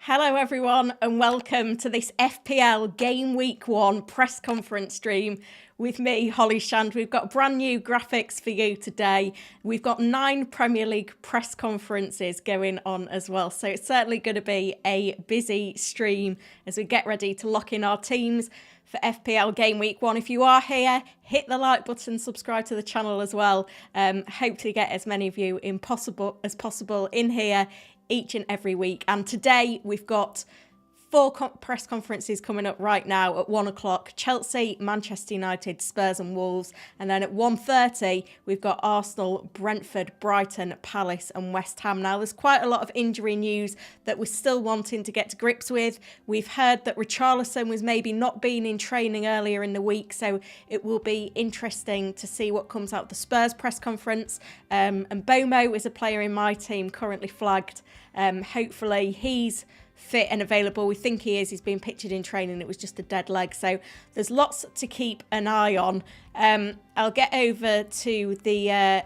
Hello everyone and welcome to this FPL Gameweek 1 press conference stream with me, Holly Shand. We've got brand new graphics for you today. We've got 9 Premier League press conferences going on as well. So it's certainly going to be a busy stream as we get ready to lock in our teams for FPL Gameweek 1. If you are here, hit the like button, subscribe to the channel as well. Hopefully get as many of you as possible in here each and every week. And today we've got 4 press conferences coming up right now at 1 o'clock. Chelsea, Manchester United, Spurs and Wolves. And then at 1:30 we've got Arsenal, Brentford, Brighton, Palace and West Ham. Now there's quite a lot of injury news that we're still wanting to get to grips with. We've heard that Richarlison was maybe not being in training earlier in the week, so it will be interesting to see what comes out of the Spurs press conference. And Bomo is a player in my team currently flagged. Hopefully he's fit and available. We think he is. He's been pictured in training. It was just a dead leg. So there's lots to keep an eye on. I'll get over to the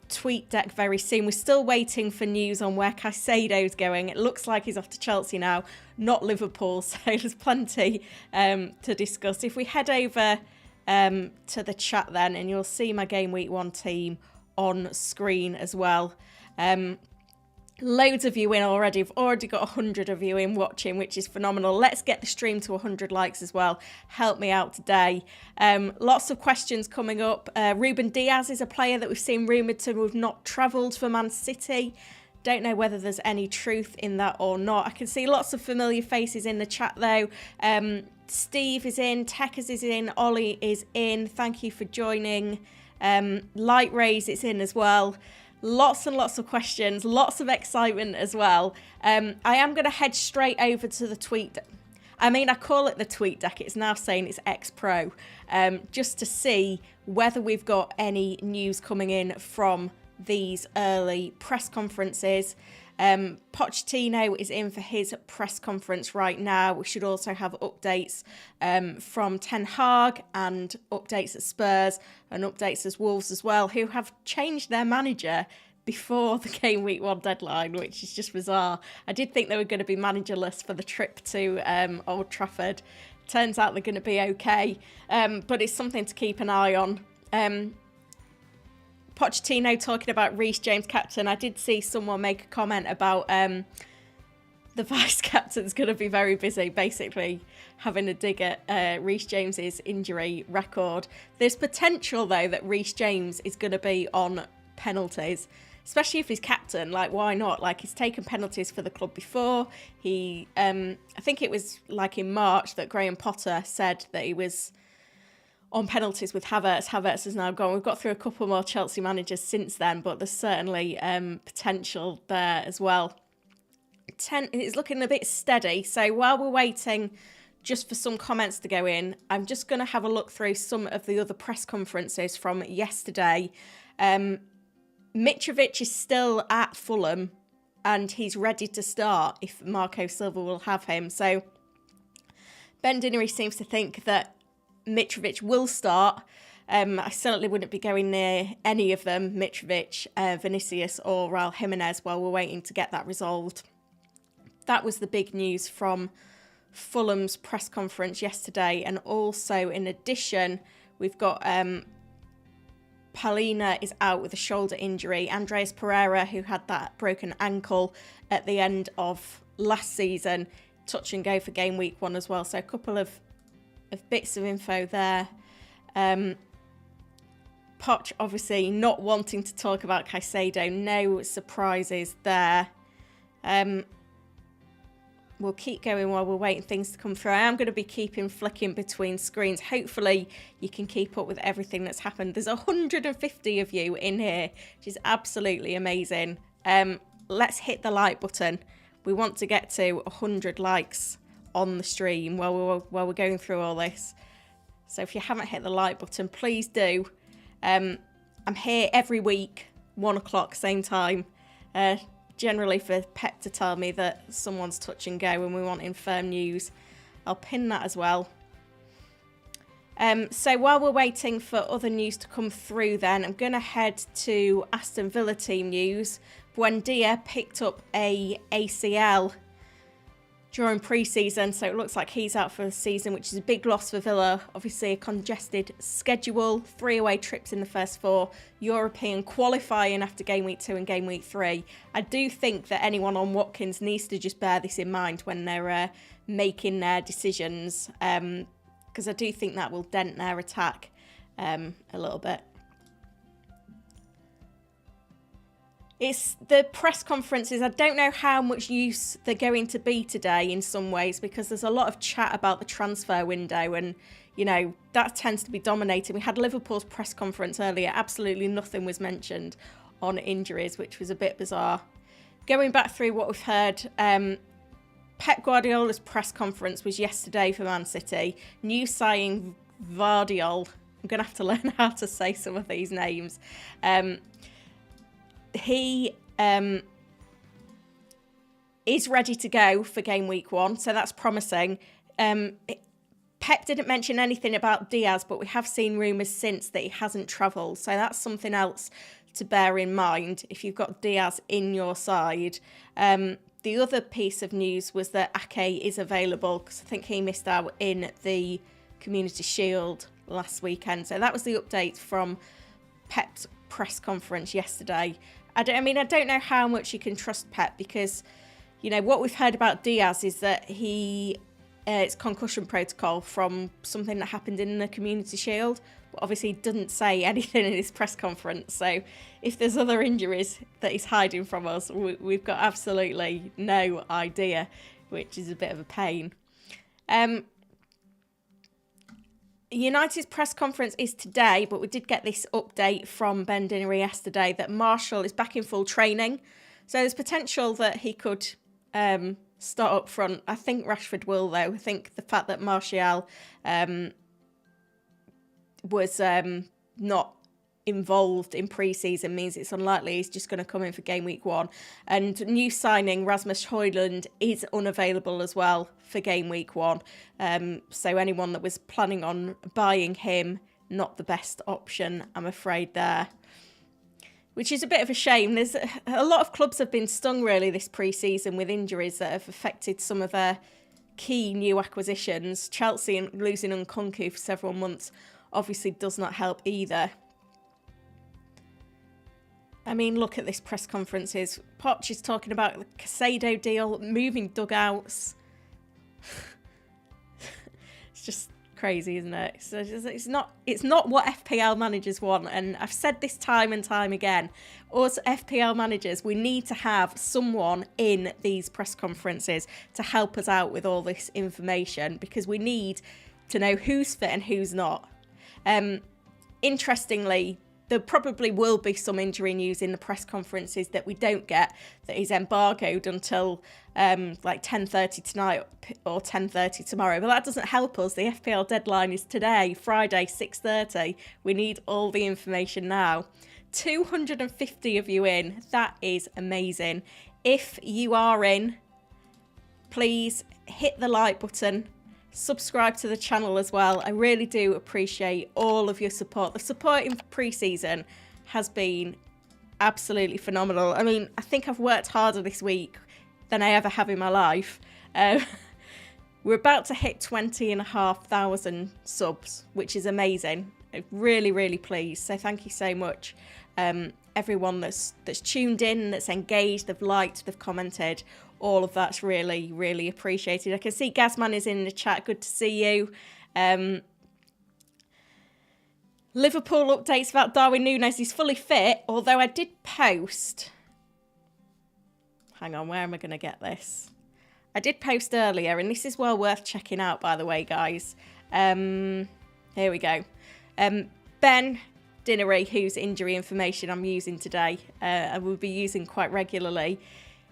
tweet deck very soon. We're still waiting for news on where Caicedo's going. It looks like he's off to Chelsea now, not Liverpool. So there's plenty to discuss. If we head over to the chat then, and you'll see my Game Week 1 team on screen as well. Loads of you in already. We've already got 100 of you in watching, which is phenomenal. Let's get the stream to 100 likes as well. Help me out today. Lots of questions coming up. Ruben Diaz is a player that we've seen rumoured to have not travelled for Man City. Don't know whether there's any truth in that or not. I can see lots of familiar faces in the chat though. Steve is in, Techers is in, Ollie is in. Thank you for joining. Light Rays is in as well. Lots and lots of questions, lots of excitement as well. I am going to head straight over to the tweet. I call it the tweet deck. It's now saying it's X Pro, just to see whether we've got any news coming in from these early press conferences. Pochettino is in for his press conference right now. We should also have updates from Ten Hag and updates at Spurs and updates as Wolves as well, who have changed their manager before the Game Week 1 deadline, which is just bizarre. I did think they were going to be managerless for the trip to Old Trafford. Turns out they're going to be okay, but it's something to keep an eye on. Pochettino talking about Reece James captain. I did see someone make a comment about the vice captain's going to be very busy, basically having a dig at Reece James's injury record. There's potential though that Reece James is going to be on penalties, especially if he's captain. Like, why not? Like, he's taken penalties for the club before. He, I think it was like in March that Graham Potter said that he was on penalties with Havertz. Havertz is now gone. We've got through a couple more Chelsea managers since then, but there's certainly potential there as well. It's looking a bit steady. So while we're waiting just for some comments to go in, I'm just going to have a look through some of the other press conferences from yesterday. Mitrovic is still at Fulham and he's ready to start if Marco Silva will have him. So Ben Dinnery seems to think that Mitrovic will start. I certainly wouldn't be going near any of them, Mitrovic, Vinicius or Raul Jimenez, while we're waiting to get that resolved. That was the big news from Fulham's press conference yesterday. And also, in addition, we've got Palina is out with a shoulder injury. Andreas Pereira, who had that broken ankle at the end of last season, touch and go for Game Week 1 as well. So a couple of bits of info there. Poch obviously not wanting to talk about Caicedo. No surprises there. We'll keep going while we're waiting things to come through. I am going to be flicking between screens. Hopefully you can keep up with everything that's happened. There's 150 of you in here, which is absolutely amazing. Let's hit the like button. We want to get to 100 likes on the stream while we're going through all this. So if you haven't hit the like button, please do. I'm here every week, 1 o'clock, same time, generally for Pep to tell me that someone's touch and go and we want infirm news. I'll pin that as well. So while we're waiting for other news to come through then, I'm going to head to Aston Villa team news. Buendia picked up a ACL during pre-season, so it looks like he's out for the season, which is a big loss for Villa. Obviously a congested schedule, 3 away trips in the first 4, European qualifying after game week 2 and game week 3. I do think that anyone on Watkins needs to just bear this in mind when they're making their decisions, because I do think that will dent their attack a little bit. It's the press conferences. I don't know how much use they're going to be today in some ways, because there's a lot of chat about the transfer window and, you know, that tends to be dominating. We had Liverpool's press conference earlier. Absolutely nothing was mentioned on injuries, which was a bit bizarre. Going back through what we've heard, Pep Guardiola's press conference was yesterday for Man City. New signing Vardiol. I'm going to have to learn how to say some of these names. He is ready to go for game week 1, so that's promising. Pep didn't mention anything about Diaz, but we have seen rumours since that he hasn't travelled, so that's something else to bear in mind if you've got Diaz in your side. The other piece of news was that Ake is available, because I think he missed out in the Community Shield last weekend. So that was the update from Pep's press conference yesterday. I don't know how much you can trust Pep, because, you know, what we've heard about Diaz is that it's concussion protocol from something that happened in the Community Shield, but obviously didn't say anything in his press conference. So if there's other injuries that he's hiding from us, we've got absolutely no idea, which is a bit of a pain. United's press conference is today, but we did get this update from Ben Dinnery yesterday that Martial is back in full training. So there's potential that he could start up front. I think Rashford will, though. I think the fact that Martial was not involved in pre-season means it's unlikely he's just going to come in for game week 1. And new signing Rasmus Højlund is unavailable as well for game week 1. So anyone that was planning on buying him, not the best option, I'm afraid, there. Which is a bit of a shame. There's a lot of clubs have been stung really this pre-season with injuries that have affected some of their key new acquisitions. Chelsea losing Nkunku for several months obviously does not help either. I mean, look at this press conferences. Poch is talking about the Casado deal, moving dugouts. It's just crazy, isn't it? It's not what FPL managers want. And I've said this time and time again. Us FPL managers, we need to have someone in these press conferences to help us out with all this information, because we need to know who's fit and who's not. Interestingly, there probably will be some injury news in the press conferences that we don't get, that is embargoed until like 10:30 tonight or 10:30 tomorrow. But that doesn't help us. The FPL deadline is today, Friday, 6:30. We need all the information now. 250 of you in. That is amazing. If you are in, please hit the like button. Subscribe to the channel as well. I really do appreciate all of your support. The support in pre-season has been absolutely phenomenal. I mean, I think I've worked harder this week than I ever have in my life. We're about to hit 20,500 subs, which is amazing. I'm really, really pleased. So thank you so much. Everyone that's tuned in, that's engaged, they've liked, they've commented. All of that's really, really appreciated. I can see Gazman is in the chat. Good to see you. Liverpool updates about Darwin Núñez. He's fully fit, although I did post... Hang on, where am I going to get this? I did post earlier, and this is well worth checking out, by the way, guys. Here we go. Ben Dinnery, whose injury information I'm using today, I will be using quite regularly.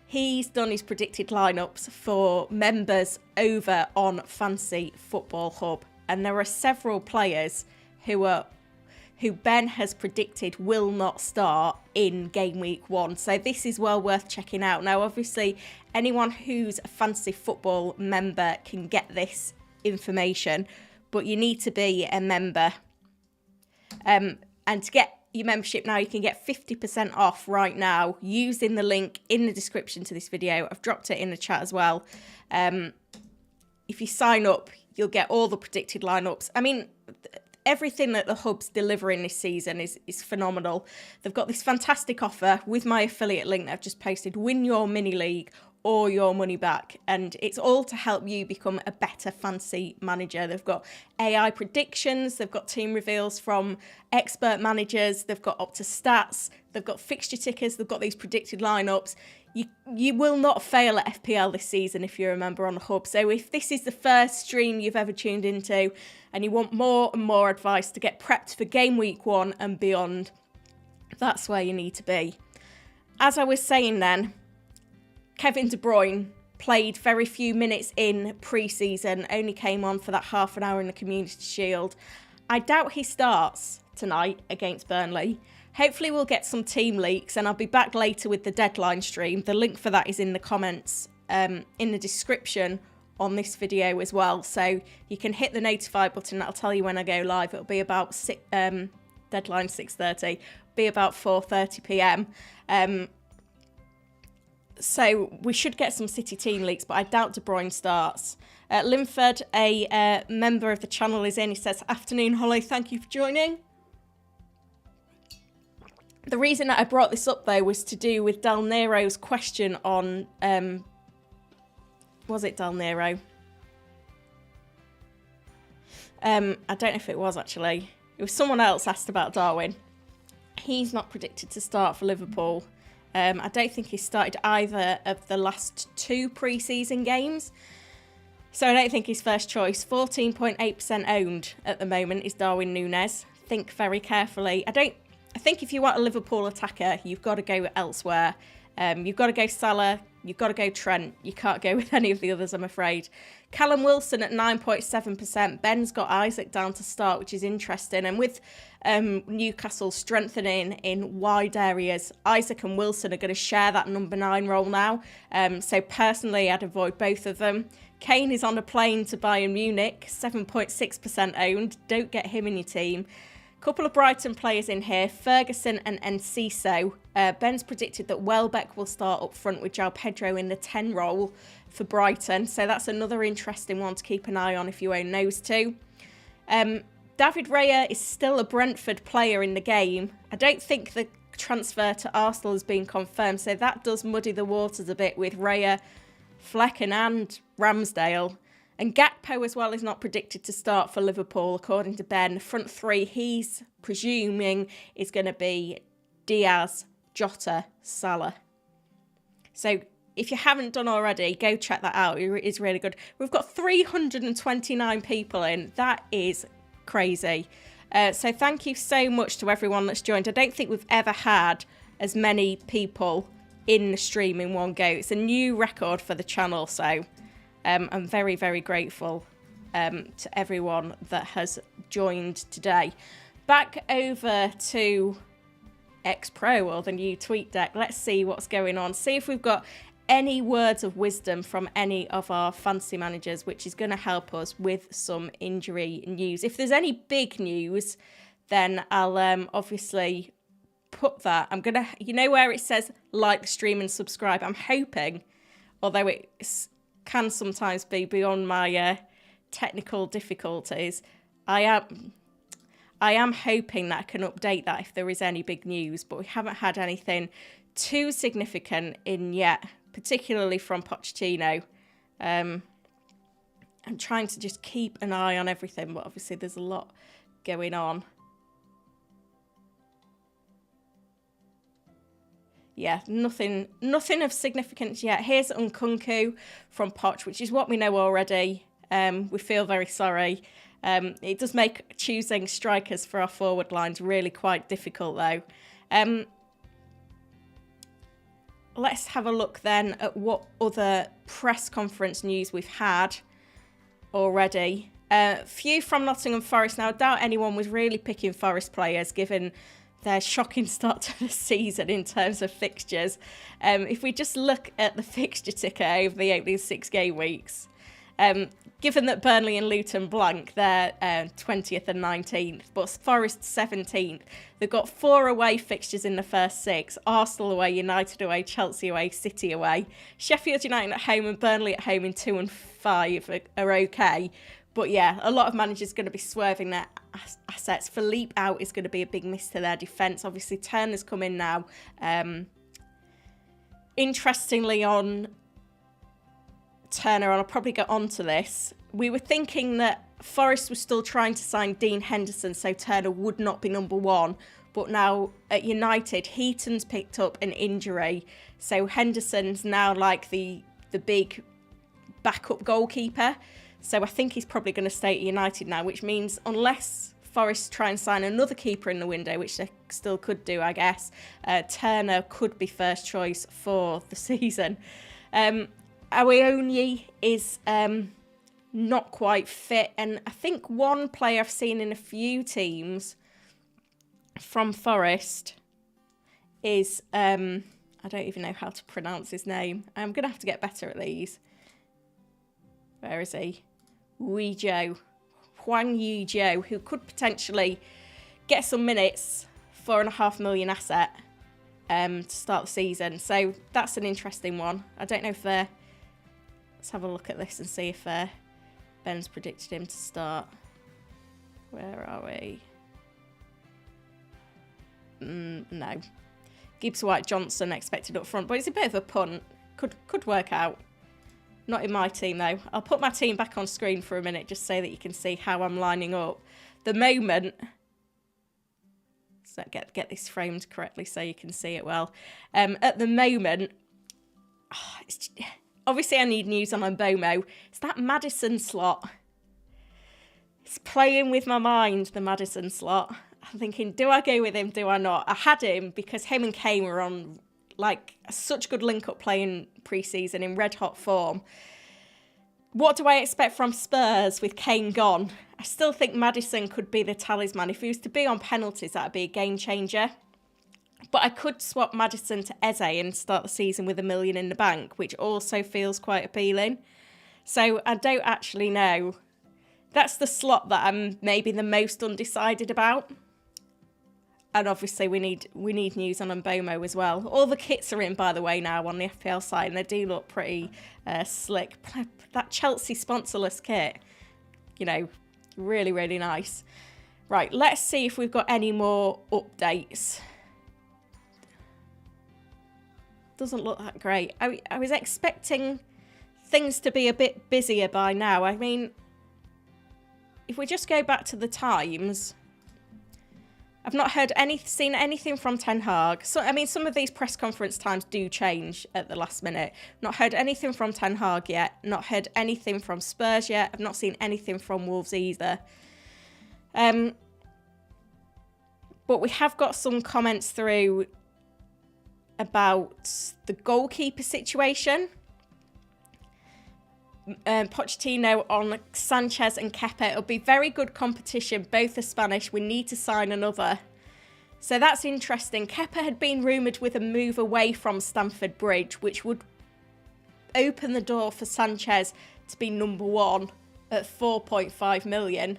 He's done his predicted lineups for members over on Fantasy Football Hub, and there are several players who Ben has predicted will not start in game week 1. So this is well worth checking out. Now, obviously, anyone who's a Fantasy Football member can get this information, but you need to be a member. And to get your membership now, you can get 50% off right now using the link in the description to this video. I've dropped it in the chat as well. If you sign up, you'll get all the predicted lineups. I mean, everything that the Hub's delivering this season is phenomenal. They've got this fantastic offer with my affiliate link that I've just posted, win your mini league or your money back. And it's all to help you become a better fantasy manager. They've got AI predictions, they've got team reveals from expert managers, they've got up to stats, they've got fixture tickers, they've got these predicted lineups. You will not fail at FPL this season if you're a member on the Hub. So if this is the first stream you've ever tuned into and you want more and more advice to get prepped for game week 1 and beyond, that's where you need to be. As I was saying then, Kevin De Bruyne played very few minutes in pre-season, only came on for that half an hour in the Community Shield. I doubt he starts tonight against Burnley. Hopefully we'll get some team leaks, and I'll be back later with the deadline stream. The link for that is in the comments, in the description on this video as well. So you can hit the notify button. That'll tell you when I go live. It'll be about deadline 6:30, be about 4:30 p.m. So we should get some City team leaks, but I doubt De Bruyne starts. Linford, a member of the channel, is in. He says, "Afternoon, Holly. Thank you for joining." The reason that I brought this up, though, was to do with Del Nero's question on... was it Del Nero? I don't know if it was, actually. It was someone else asked about Darwin. He's not predicted to start for Liverpool. I don't think he started either of the last 2 pre-season games. So I don't think he's first choice. 14.8% owned at the moment is Darwin Núñez. Think very carefully. I think if you want a Liverpool attacker, you've got to go elsewhere. You've got to go Salah, you've got to go Trent. You can't go with any of the others, I'm afraid. Callum Wilson at 9.7%. Ben's got Isaac down to start, which is interesting. And with Newcastle strengthening in wide areas, Isaac and Wilson are going to share that number 9 role now. So personally, I'd avoid both of them. Kane is on a plane to Bayern Munich, 7.6% owned. Don't get him in your team. Couple of Brighton players in here, Ferguson and Enciso. Ben's predicted that Welbeck will start up front with João Pedro in the 10 role for Brighton. So that's another interesting one to keep an eye on if you own those two. David Raya is still a Brentford player in the game. I don't think the transfer to Arsenal has been confirmed, so that does muddy the waters a bit with Raya, Flecken and Ramsdale. And Gakpo as well is not predicted to start for Liverpool, according to Ben. The front 3 he's presuming is going to be Diaz, Jota, Salah. So if you haven't done already, go check that out. It is really good. We've got 329 people in. That is crazy. So thank you so much to everyone that's joined. I don't think we've ever had as many people in the stream in one go. It's a new record for the channel, so... I'm very, very grateful to everyone that has joined today. Back over to X Pro, or the new tweet deck. Let's see what's going on. See if we've got any words of wisdom from any of our fantasy managers, which is going to help us with some injury news. If there's any big news, then I'll obviously put that. I'm going to, you know where it says like the stream and subscribe? I'm hoping, although it's... can sometimes be beyond my technical difficulties. I am hoping that I can update that if there is any big news, but we haven't had anything too significant in yet, particularly from Pochettino. I'm trying to just keep an eye on everything, but obviously there's a lot going on. Yeah, nothing of significance yet. Here's Nkunku from Poch, which is what we know already. We feel very sorry. It does make choosing strikers for our forward lines really quite difficult, though. Let's have a look then at what other press conference news we've had already. Few from Nottingham Forest. Now, I doubt anyone was really picking Forest players, given their shocking start to the season in terms of fixtures. If we just look at the fixture ticker over the opening 6 game weeks, Given that Burnley and Luton blank, they're 20th and 19th, but Forest 17th. They've got 4 away fixtures in the first 6. Arsenal away, United away, Chelsea away, City away. Sheffield United at home and Burnley at home in 2 and 5 are okay. But yeah, a lot of managers are going to be swerving their assets. Philippe out is going to be a big miss to their defence. Obviously, Turner's come in now. Interestingly, on Turner, and I'll probably get onto this, we were thinking that Forest was still trying to sign Dean Henderson, so Turner would not be number 1. But now at United, Heaton's picked up an injury, so Henderson's now like the big backup goalkeeper. So I think he's probably going to stay at United now, which means unless Forest try and sign another keeper in the window, which they still could do, I guess, Turner could be first choice for the season. Awoniyi is not quite fit, and I think one player I've seen in a few teams from Forest is, I don't even know how to pronounce his name. I'm going to have to get better at these. Where is he? Hwang Yu-jo, who could potentially get some minutes, 4.5 million asset to start the season. So that's an interesting one. I don't know if they're... Let's have a look at this and see if Ben's predicted him to start. Where are we? No. Gibbs White Johnson expected up front, but it's a bit of a punt. Could work out. Not in my team, though. I'll put my team back on screen for a minute just so that you can see how I'm lining up. The moment... So get this framed correctly so you can see it well. At the moment... obviously, I need news on Mbomo. It's that Maddison slot. It's playing with my mind, the Maddison slot. I'm thinking, do I go with him, do I not? I had him because him and Kane were on... like such good link-up play in pre-season in red-hot form. What do I expect from Spurs with Kane gone? I still think Maddison could be the talisman. If he was to be on penalties, that would be a game changer. But I could swap Maddison to Eze and start the season with $1 million in the bank, which also feels quite appealing. So I don't actually know. That's the slot that I'm maybe the most undecided about. And obviously we need news on Mbomo as well. All the kits are in, by the way, now on the FPL site, and they do look pretty slick. That Chelsea sponsorless kit, you know, really, really nice. Right, let's see if we've got any more updates. Doesn't look that great. I was expecting things to be a bit busier by now. I mean, if we just go back to the Times... I've not seen anything from Ten Hag. So, I mean, some of these press conference times do change at the last minute. Not heard anything from Ten Hag yet. Not heard anything from Spurs yet. I've not seen anything from Wolves either. But we have got some comments through about the goalkeeper situation. Pochettino on Sanchez and Kepa. It'll be very good competition. Both are Spanish. We need to sign another. So that's interesting. Kepa had been rumoured with a move away from Stamford Bridge, which would open the door for Sanchez to be number 1 at 4.5 million.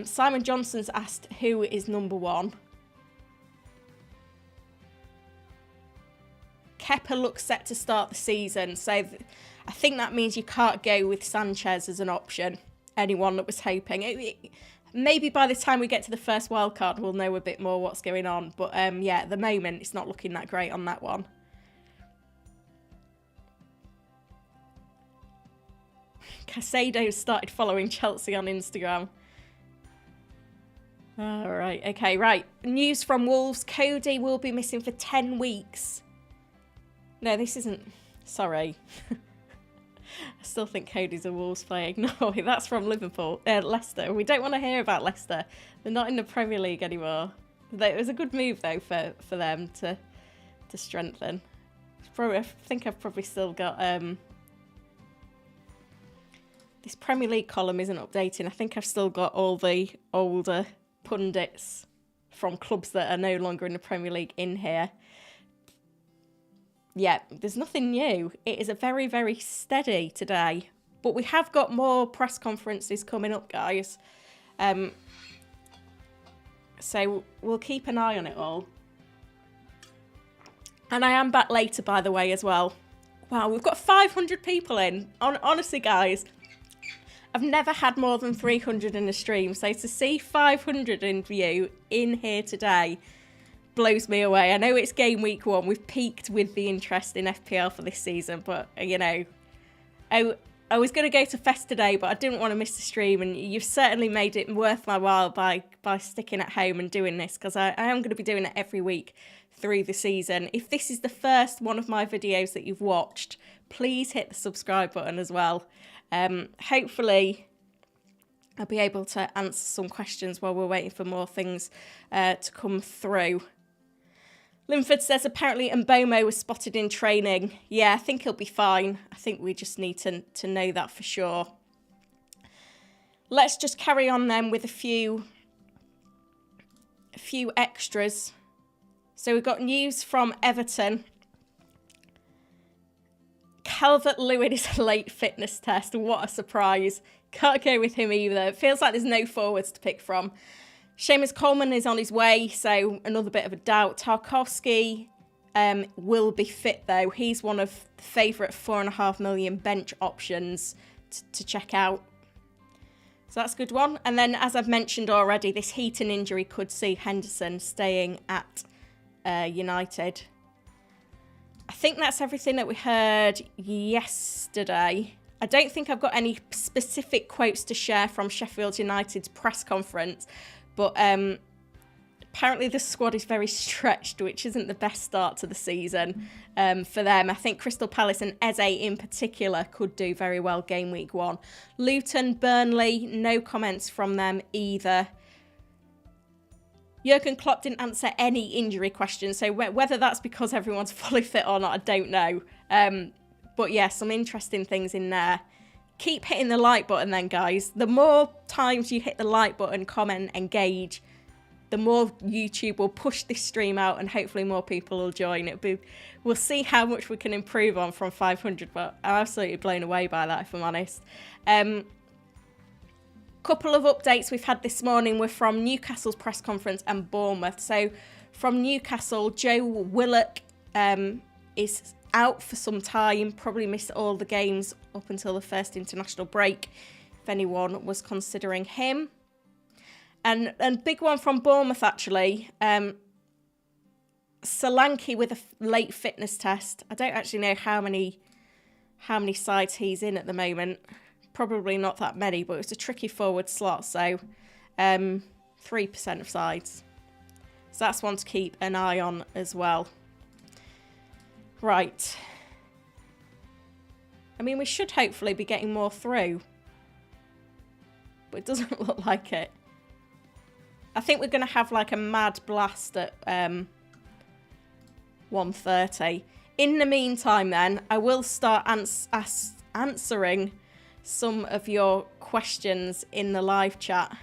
Simon Johnson's asked who is number 1. Kepa looks set to start the season, so I think that means you can't go with Sanchez as an option. Anyone that was hoping. Maybe by the time we get to the first wildcard, we'll know a bit more what's going on. But yeah, at the moment, it's not looking that great on that one. Casado started following Chelsea on Instagram. All right, okay, right. News from Wolves. Cody will be missing for 10 weeks. No, this isn't... Sorry. I still think Cody's a Wolves player. No, that's from Leicester. We don't want to hear about Leicester. They're not in the Premier League anymore. It was a good move, though, for them to strengthen. I think I've probably still got... this Premier League column isn't updating. I think I've still got all the older pundits from clubs that are no longer in the Premier League in here. Yeah, there's nothing new. It is a very, very steady today. But we have got more press conferences coming up, guys. So we'll keep an eye on it all. And I am back later, by the way, as well. Wow, we've got 500 people in. Honestly, guys, I've never had more than 300 in a stream. So to see 500 in view in here today blows me away. I know it's game week 1. We've peaked with the interest in FPL for this season. But, you know, I was going to go to Fest today, but I didn't want to miss the stream. And you've certainly made it worth my while by sticking at home and doing this. Because I am going to be doing it every week through the season. If this is the first one of my videos that you've watched, please hit the subscribe button as well. Hopefully I'll be able to answer some questions while we're waiting for more things to come through. Linford says apparently Mbomo was spotted in training. Yeah, I think he'll be fine. I think we just need to know that for sure. Let's just carry on then with a few extras. So we've got news from Everton. Calvert-Lewin is a late fitness test. What a surprise. Can't go with him either. It feels like there's no forwards to pick from. Seamus Coleman is on his way, so another bit of a doubt. Tarkowski will be fit, though. He's one of the favourite 4.5 million bench options to check out. So that's a good one. And then, as I've mentioned already, this Heaton injury could see Henderson staying at United. I think that's everything that we heard yesterday. I don't think I've got any specific quotes to share from Sheffield United's press conference, but apparently the squad is very stretched, which isn't the best start to the season for them. I think Crystal Palace and Eze in particular could do very well game week 1. Luton, Burnley, no comments from them either. Jurgen Klopp didn't answer any injury questions, so whether that's because everyone's fully fit or not, I don't know. But yeah, some interesting things in there. Keep hitting the like button then, guys. The more times you hit the like button, comment, engage, the more YouTube will push this stream out and hopefully more people will join. We'll see how much we can improve on from 500, but I'm absolutely blown away by that, if I'm honest. Couple of updates we've had this morning were from Newcastle's press conference and Bournemouth. So from Newcastle, Joe Willock is out for some time, probably missed all the games up until the first international break, if anyone was considering him. And big one from Bournemouth, actually. Solanke with a late fitness test. I don't actually know how many sides he's in at the moment. Probably not that many, but it's a tricky forward slot, so 3% of sides. So that's one to keep an eye on as well. Right. I mean, we should hopefully be getting more through, but it doesn't look like it. I think we're going to have like a mad blast at 1:30. In the meantime, then, I will start answering some of your questions in the live chat.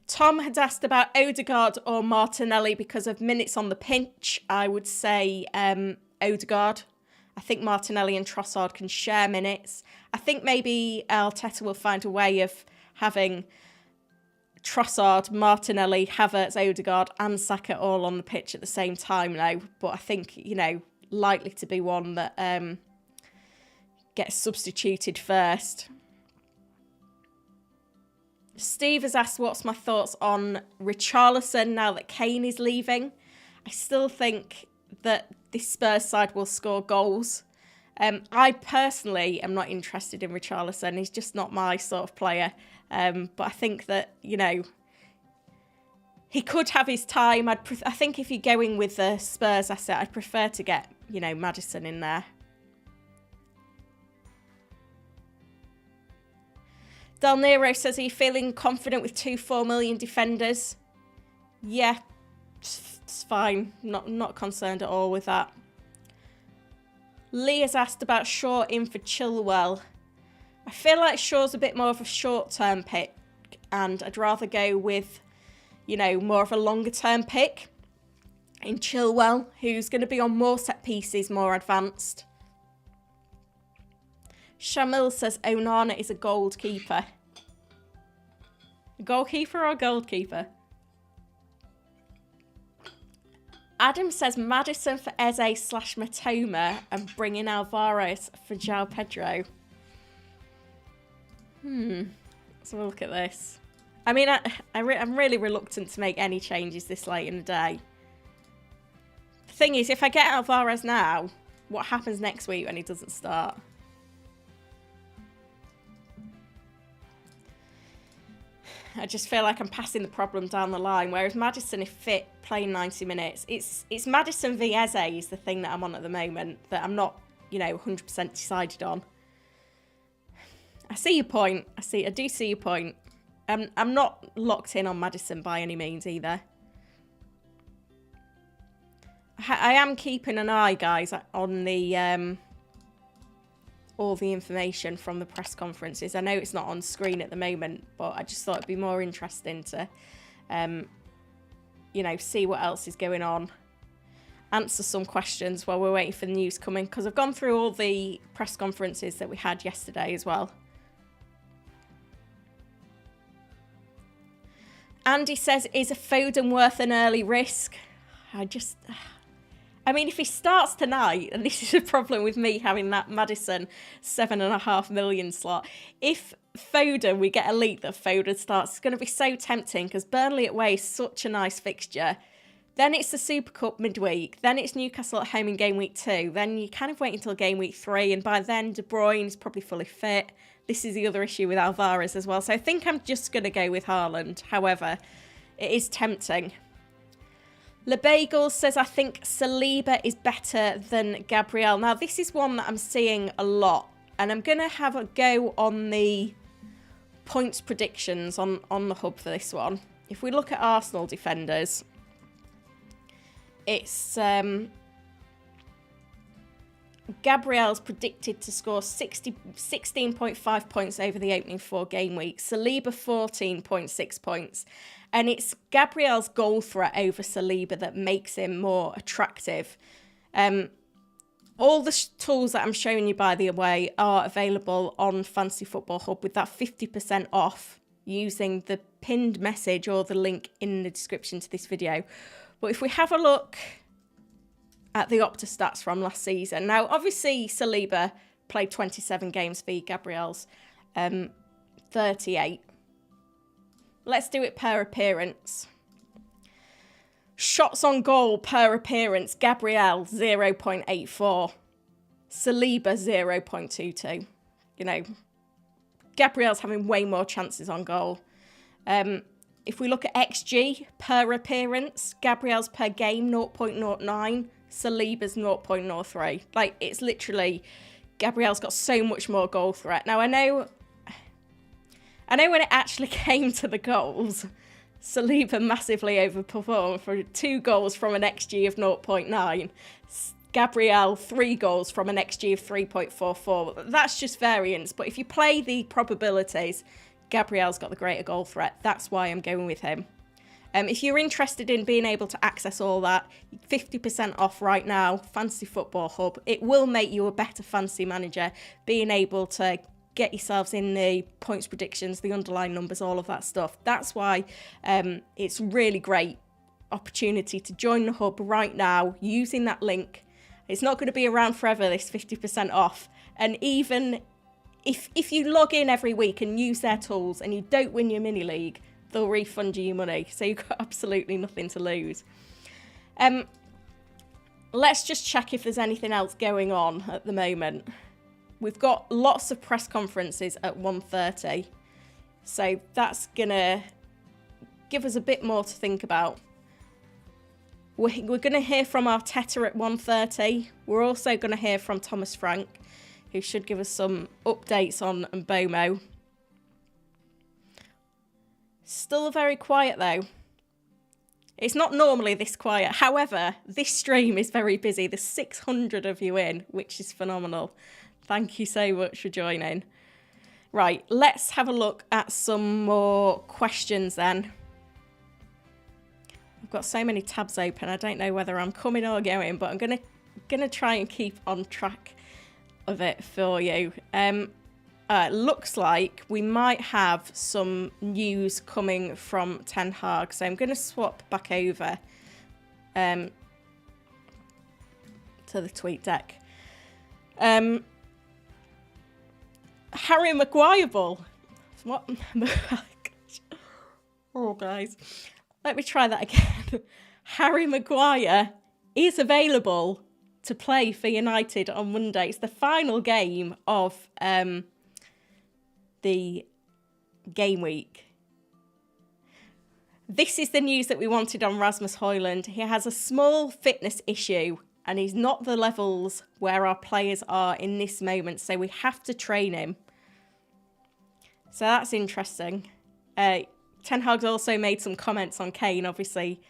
Tom had asked about Odegaard or Martinelli because of minutes on the pitch. I would say Odegaard. I think Martinelli and Trossard can share minutes. I think maybe Arteta will find a way of having Trossard, Martinelli, Havertz, Odegaard and Saka all on the pitch at the same time now. But I think, you know, likely to be one that gets substituted first. Steve has asked what's my thoughts on Richarlison now that Kane is leaving. I still think that this Spurs side will score goals. I personally am not interested in Richarlison. He's just not my sort of player. But I think that, you know, he could have his time. I think if you're going with the Spurs asset, I'd prefer to get, you know, Maddison in there. Del Nero says, are you feeling confident with 2-4 million defenders? Yeah, it's fine. Not concerned at all with that. Lee has asked about Shaw in for Chilwell. I feel like Shaw's a bit more of a short-term pick, and I'd rather go with, you know, more of a longer-term pick. in Chilwell, who's going to be on more set pieces, more advanced. Shamil says Onana is a goalkeeper. A goalkeeper or a goalkeeper? Adam says Maddison for Eze/Matoma and bringing Alvarez for João Pedro. Let's have a look at this. I mean, I'm really reluctant to make any changes this late in the day. The thing is, if I get Alvarez now, what happens next week when he doesn't start? I just feel like I'm passing the problem down the line. Whereas Maddison, if fit, playing 90 minutes, it's Maddison v Eze is the thing that I'm on at the moment that I'm not, 100% decided on. I see your point. I do see your point. I'm not locked in on Maddison by any means either. I am keeping an eye, guys, on the all the information from the press conferences. I know it's not on screen at the moment, but I just thought it'd be more interesting to, see what else is going on. Answer some questions while we're waiting for the news coming, because I've gone through all the press conferences that we had yesterday as well. Andy says, is a Foden worth an early risk? I mean, if he starts tonight, and this is a problem with me having that Maddison 7.5 million slot, if Foden, we get a leak that Foden starts, it's going to be so tempting because Burnley away is such a nice fixture. Then it's the Super Cup midweek. Then it's Newcastle at home in game week 2. Then you kind of wait until game week 3. And by then, De Bruyne is probably fully fit. This is the other issue with Alvarez as well. So I think I'm just going to go with Haaland. However, it is tempting. LeBagel says, I think Saliba is better than Gabriel. Now, this is one that I'm seeing a lot. And I'm going to have a go on the points predictions on the hub for this one. If we look at Arsenal defenders, it's Gabriel's predicted to score 16.5 points over the opening 4 game weeks. Saliba 14.6 points. And it's Gabriel's goal threat over Saliba that makes him more attractive. All the tools that I'm showing you, by the way, are available on Fantasy Football Hub with that 50% off using the pinned message or the link in the description to this video. But if we have a look at the Opta stats from last season. Now, obviously, Saliba played 27 games for Gabriel's 38. Let's do it per appearance. Shots on goal per appearance. Gabriel, 0.84. Saliba, 0.22. Gabriel's having way more chances on goal. If we look at XG per appearance, Gabriel's per game, 0.09. Saliba's 0.03. Like, it's literally, Gabriel's got so much more goal threat. Now, I know when it actually came to the goals, Saliba massively overperformed for 2 goals from an XG of 0.9. Gabriel, 3 goals from an XG of 3.44. That's just variance. But if you play the probabilities, Gabriel's got the greater goal threat. That's why I'm going with him. If you're interested in being able to access all that, 50% off right now, Fantasy Football Hub. It will make you a better fantasy manager, being able to get yourselves in the points predictions, the underlying numbers, all of that stuff. That's why it's really great opportunity to join the hub right now using that link. It's not going to be around forever, this 50% off. And even if you log in every week and use their tools and you don't win your mini league, they'll refund you your money. So you've got absolutely nothing to lose. Let's just check if there's anything else going on at the moment. We've got lots of press conferences at 1:30. So that's going to give us a bit more to think about. We're going to hear from Arteta at 1:30. We're also going to hear from Thomas Frank, who should give us some updates on Mbomo. Still very quiet, though. It's not normally this quiet. However, this stream is very busy. There's 600 of you in, which is phenomenal. Thank you so much for joining. Right, let's have a look at some more questions then. I've got so many tabs open. I don't know whether I'm coming or going, but I'm gonna try and keep on track of it for you. Looks like we might have some news coming from Ten Hag, so I'm going to swap back over to the tweet deck. Harry Maguire ball. What? Oh, guys. Let me try that again. Harry Maguire is available to play for United on Monday. It's the final game of the game week. This is the news that we wanted on Rasmus Højlund. He has a small fitness issue and he's not the levels where our players are in this moment, so we have to train him. So that's interesting. Ten Hag's also made some comments on Kane, obviously.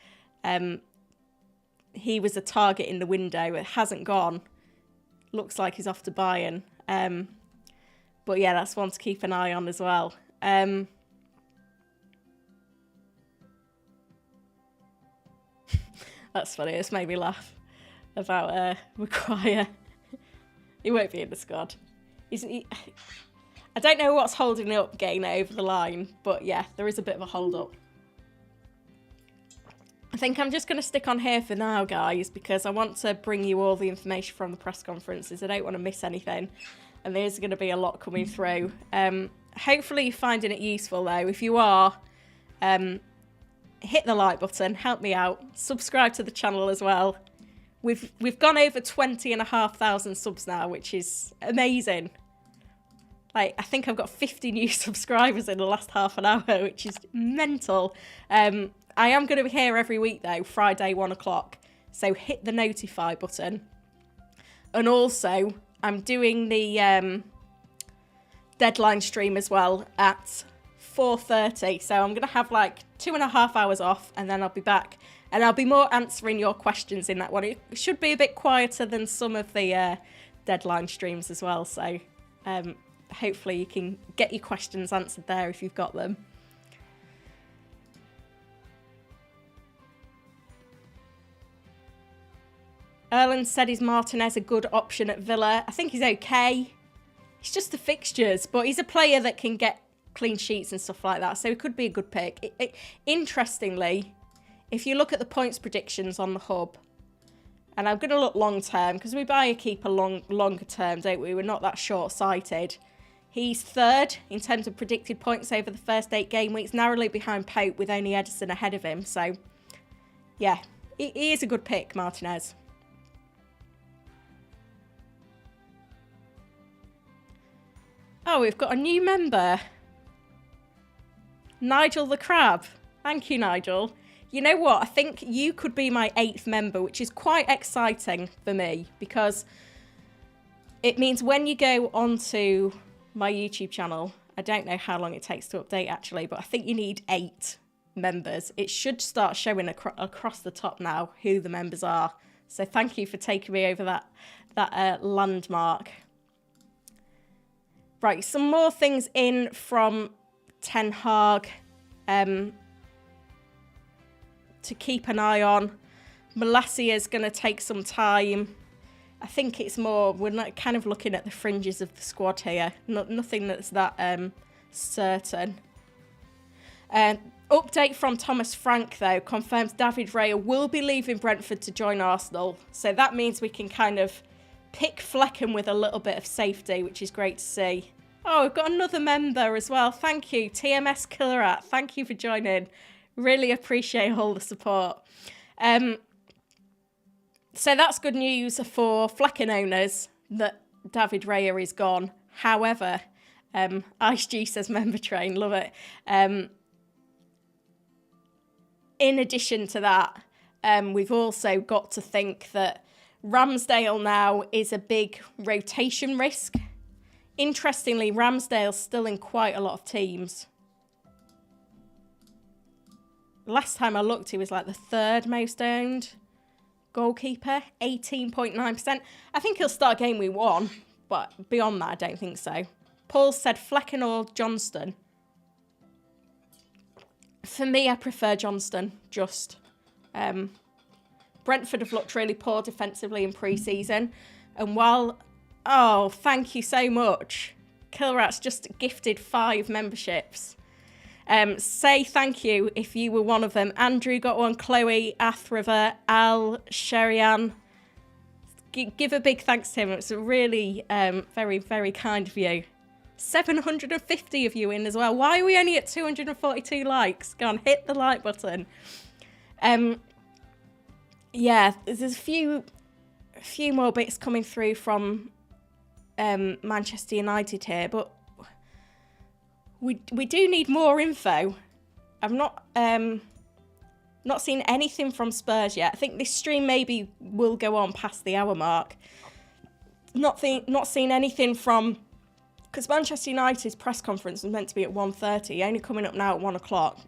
He was a target in the window. It hasn't gone. Looks like he's off to Bayern. But yeah, that's one to keep an eye on as well. That's funny. It's made me laugh about Maguire. He won't be in the squad. I don't know what's holding up getting it over the line, but yeah, there is a bit of a hold up. I think I'm just going to stick on here for now, guys, because I want to bring you all the information from the press conferences. I don't want to miss anything. And there's going to be a lot coming through. Hopefully you're finding it useful, though. If you are, hit the like button. Help me out. Subscribe to the channel as well. We've gone over 20,500 subs now, which is amazing. Like, I think I've got 50 new subscribers in the last half an hour, which is mental. I am going to be here every week, though, Friday, 1 o'clock. So hit the notify button. And also, I'm doing the deadline stream as well at 4:30. So I'm going to have like 2.5 hours off and then I'll be back. And I'll be more answering your questions in that one. It should be a bit quieter than some of the deadline streams as well. So hopefully you can get your questions answered there if you've got them. Erland said, is Martinez a good option at Villa? I think he's okay. It's just the fixtures, but he's a player that can get clean sheets and stuff like that, so it could be a good pick. Interestingly, if you look at the points predictions on the hub, and I'm going to look long term, because we buy a keeper longer term, don't we? We're not that short-sighted. He's third in terms of predicted points over the first 8 game weeks, narrowly behind Pope with only Edison ahead of him. So, yeah, he is a good pick, Martinez. Oh, we've got a new member. Nigel the Crab. Thank you, Nigel. You know what? I think you could be my 8th member, which is quite exciting for me because it means when you go onto my YouTube channel, I don't know how long it takes to update actually, but I think you need 8 members. It should start showing across the top now who the members are. So thank you for taking me over that landmark. Right, some more things in from Ten Hag to keep an eye on. Malacia is going to take some time. I think it's more, we're not kind of looking at the fringes of the squad here. Nothing that's that certain. Update from Thomas Frank, though, confirms David Raya will be leaving Brentford to join Arsenal. So that means we can kind of pick Flecken with a little bit of safety, which is great to see. Oh, we've got another member as well. Thank you, TMS Killerat. Thank you for joining. Really appreciate all the support. So that's good news for Flecken owners that David Raya is gone. However, Ice G says member train, love it. In addition to that, we've also got to think that Ramsdale now is a big rotation risk. Interestingly, Ramsdale's still in quite a lot of teams. Last time I looked, he was like the 3rd most owned goalkeeper, 18.9%. I think he'll start game week 1, but beyond that, I don't think so. Paul said Flecken or Johnston. For me, I prefer Johnston, just. Brentford have looked really poor defensively in pre-season. And while... Oh, thank you so much. Killrat's just gifted 5 memberships. Say thank you if you were one of them. Andrew got one, Chloe, Athriver, Al, Sherian. Give a big thanks to him. It's a really very, very kind of you. 750 of you in as well. Why are we only at 242 likes? Go on, hit the like button. Yeah, there's a few more bits coming through from Manchester United here, but we do need more info. I've not seen anything from Spurs yet. I think this stream maybe will go on past the hour mark. Not seen anything from, because Manchester United's press conference was meant to be at 1:30, only coming up now at 1 o'clock.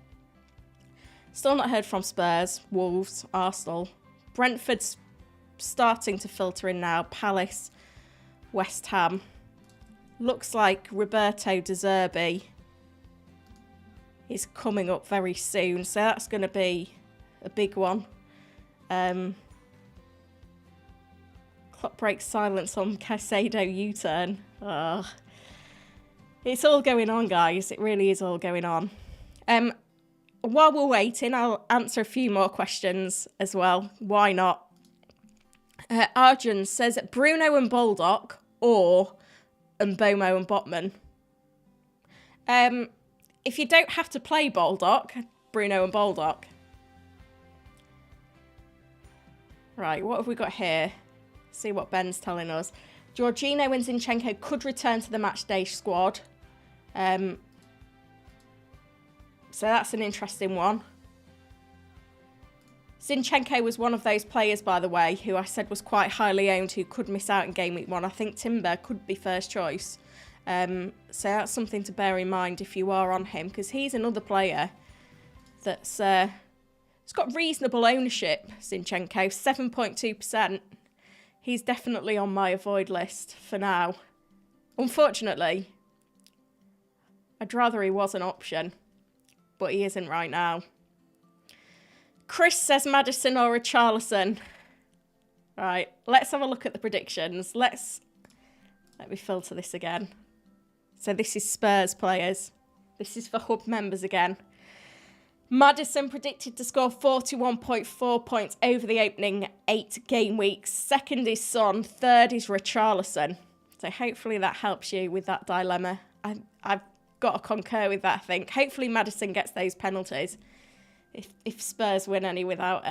Still not heard from Spurs, Wolves, Arsenal. Brentford's starting to filter in now. Palace, West Ham. Looks like Roberto De Zerbi is coming up very soon, so that's going to be a big one. Clock breaks silence on Caicedo U-turn. Oh. It's all going on, guys. It really is all going on. While we're waiting, I'll answer a few more questions as well. Why not? Arjun says Bruno and Baldock or Mbomo and Botman. If you don't have to play Baldock, Bruno and Baldock. Right, what have we got here? See what Ben's telling us. Jorginho and Zinchenko could return to the matchday squad. So that's an interesting one. Zinchenko was one of those players, by the way, who I said was quite highly owned, who could miss out in Game Week 1. I think Timber could be first choice. So that's something to bear in mind if you are on him, because he's another player that's it's got reasonable ownership, Zinchenko, 7.2%. He's definitely on my avoid list for now. Unfortunately, I'd rather he was an option, but he isn't right now. Chris says Maddison or Richarlison. Right, let's have a look at the predictions. Let me filter this again. So this is Spurs players. This is for Hub members again. Maddison predicted to score 41.4 points over the opening 8 game weeks. Second is Son. Third is Richarlison. So hopefully that helps you with that dilemma. I've got to concur with that, I think. Hopefully Maddison gets those penalties. If Spurs win any without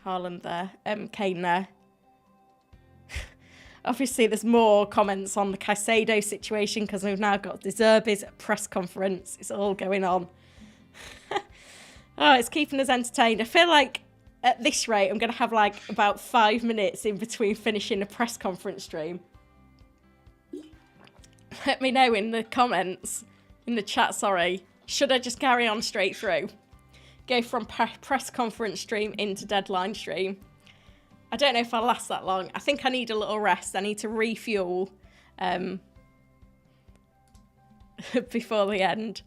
Haaland there, Kane there. Obviously, there's more comments on the Caicedo situation because we've now got De Zerbi's press conference. It's all going on. Oh, it's keeping us entertained. I feel like at this rate, I'm going to have like about 5 minutes in between finishing the press conference stream. Let me know in the comments, in the chat, sorry. Should I just carry on straight through? Go from press conference stream into deadline stream. I don't know if I'll last that long. I think I need a little rest. I need to refuel before the end.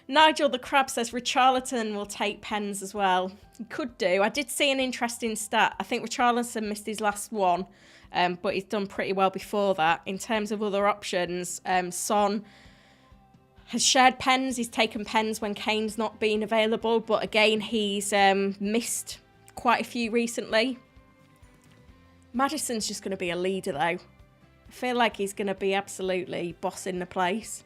Nigel the Crab says Richarlison will take pens as well. He could do. I did see an interesting stat. I think Richarlison missed his last one, but he's done pretty well before that. In terms of other options, Son has shared pens. He's taken pens when Kane's not been available, but again, he's missed quite a few recently. Maddison's just going to be a leader, though. I feel like he's going to be absolutely bossing the place.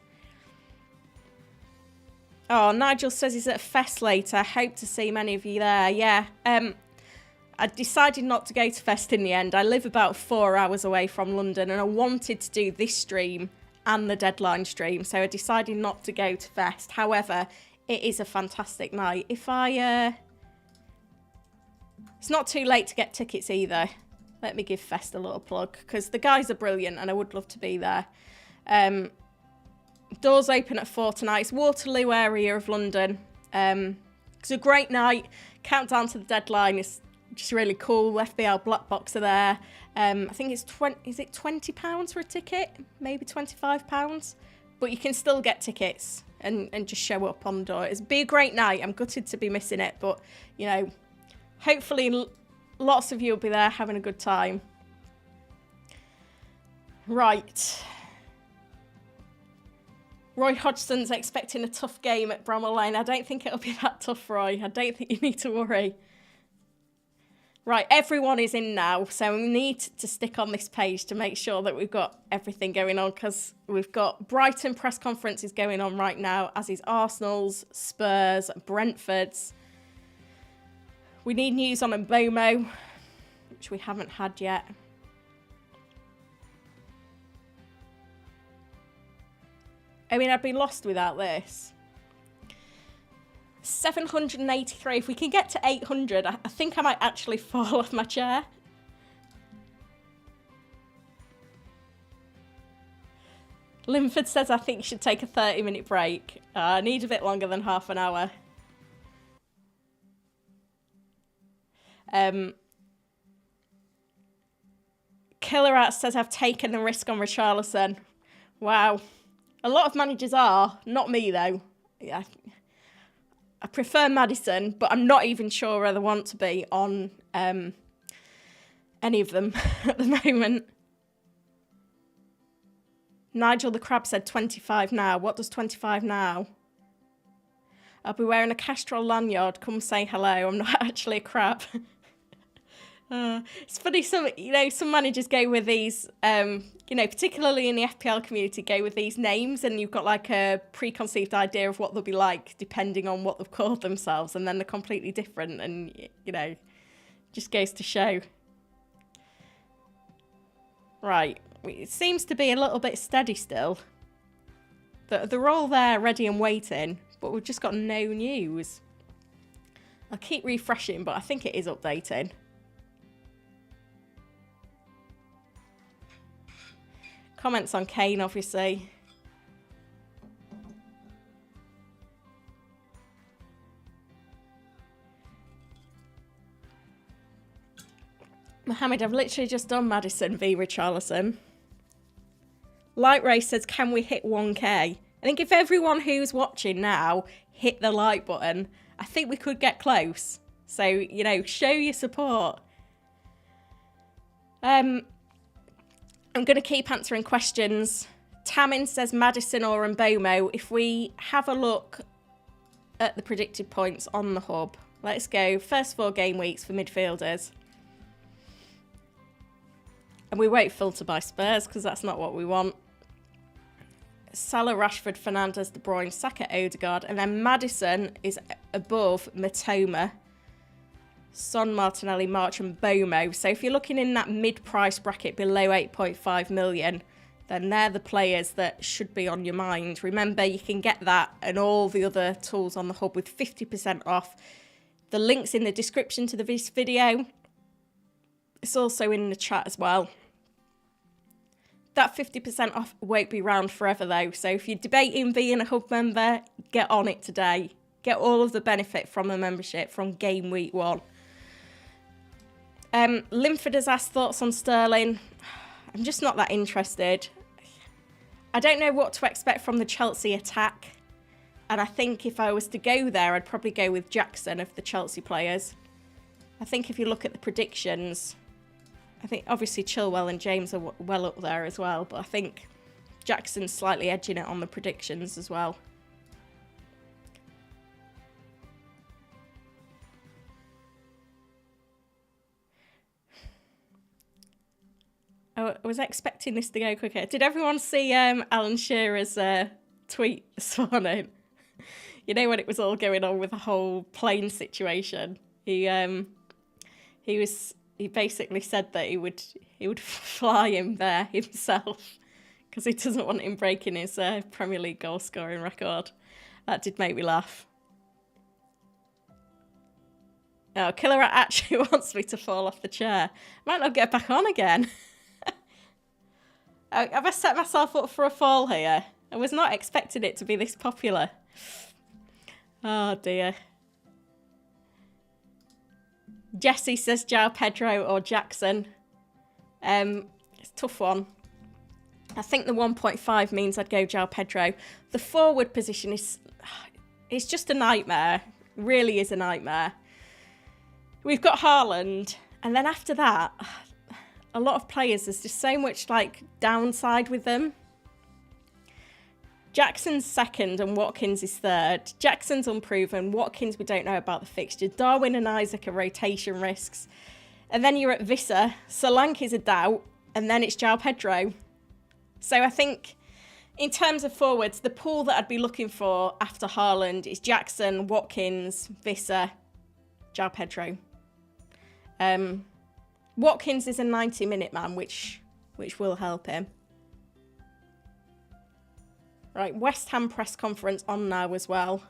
Oh, Nigel says he's at a fest later. I hope to see many of you there. Yeah. I decided not to go to fest in the end. I live about 4 hours away from London and I wanted to do this stream and the deadline stream, so I decided not to go to fest. However, it is a fantastic night. It's not too late to get tickets either. Let me give Fest a little plug because the guys are brilliant and I would love to be there. Doors open at 4 tonight. It's Waterloo area of London. It's a great night. Countdown to the deadline is just really cool. FPL Black Box are there. I think it's £20 for a ticket? Maybe £25. But you can still get tickets and just show up on the door. It'd be a great night. I'm gutted to be missing it, but, you know, Hopefully lots of you will be there having a good time. Right. Roy Hodgson's expecting a tough game at Bramall Lane. I don't think it'll be that tough, Roy. I don't think you need to worry. Right, everyone is in now, so we need to stick on this page to make sure that we've got everything going on, because we've got Brighton press conferences going on right now, as is Arsenal's, Spurs, Brentford's. We need news on Mbomo, which we haven't had yet. I mean, I'd be lost without this. 783. If we can get to 800, I think I might actually fall off my chair. Linford says I think you should take a 30-minute break. I need a bit longer than half an hour. Killer Art says I've taken the risk on Richarlison. Wow. A lot of managers are. Not me, though. Yeah. I prefer Maddison, but I'm not even sure whether I want to be on any of them at the moment. Nigel the Crab said 25 now. What does 25 now? I'll be wearing a Castrol lanyard. Come say hello. I'm not actually a crab. It's funny, some managers go with these, particularly in the FPL community, go with these names, and you've got like a preconceived idea of what they'll be like depending on what they've called themselves, and then they're completely different, and just goes to show. Right, it seems to be a little bit steady still. They're all there ready and waiting, but we've just got no news. I'll keep refreshing, but I think it is updating. Comments on Kane, obviously. Mohammed, I've literally just done Maddison v Richarlison. Light Race says, can we hit 1k? I think if everyone who's watching now hit the like button, I think we could get close. So, show your support. I'm going to keep answering questions. Tamin says Maddison or Mbomo. If we have a look at the predicted points on the hub, let's go first 4 game weeks for midfielders. And we won't filter by Spurs because that's not what we want. Salah, Rashford, Fernandes, De Bruyne, Saka, Odegaard. And then Maddison is above Matoma, Son, Martinelli, March and Bomo. So if you're looking in that mid-price bracket below 8.5 million, then they're the players that should be on your mind. Remember, you can get that and all the other tools on the hub with 50% off. The link's in the description to this video. It's also in the chat as well. That 50% off won't be around forever though. So if you're debating being a hub member, get on it today. Get all of the benefit from the membership from Game Week 1. Linford has asked thoughts on Sterling. I'm just not that interested. I don't know what to expect from the Chelsea attack. And I think if I was to go there, I'd probably go with Jackson of the Chelsea players. I think if you look at the predictions, I think obviously Chilwell and James are well up there as well. But I think Jackson's slightly edging it on the predictions as well. I was expecting this to go quicker. Did everyone see Alan Shearer's tweet this morning? You know, when it was all going on with the whole plane situation, he basically said that he would fly him there himself because he doesn't want him breaking his Premier League goal scoring record. That did make me laugh. Oh, Killer Rat actually wants me to fall off the chair. Might not get back on again. Have I set myself up for a fall here? I was not expecting it to be this popular. Oh dear. Jesse says João Pedro or Jackson. It's a tough one. I think the 1.5 means I'd go João Pedro. The forward position is just a nightmare. It really is a nightmare. we've got Haaland. And then after that, a lot of players, there's just so much like downside with them. Jackson's second and Watkins is third. Jackson's unproven. Watkins, we don't know about the fixture. Darwin and Isaac are rotation risks. And then you're at Visser. Solanke's a doubt. And then it's João Pedro. So I think in terms of forwards, the pool that I'd be looking for after Haaland is Jackson, Watkins, Visser, João Pedro. Watkins is a 90-minute man, which will help him. Right, West Ham press conference on now as well.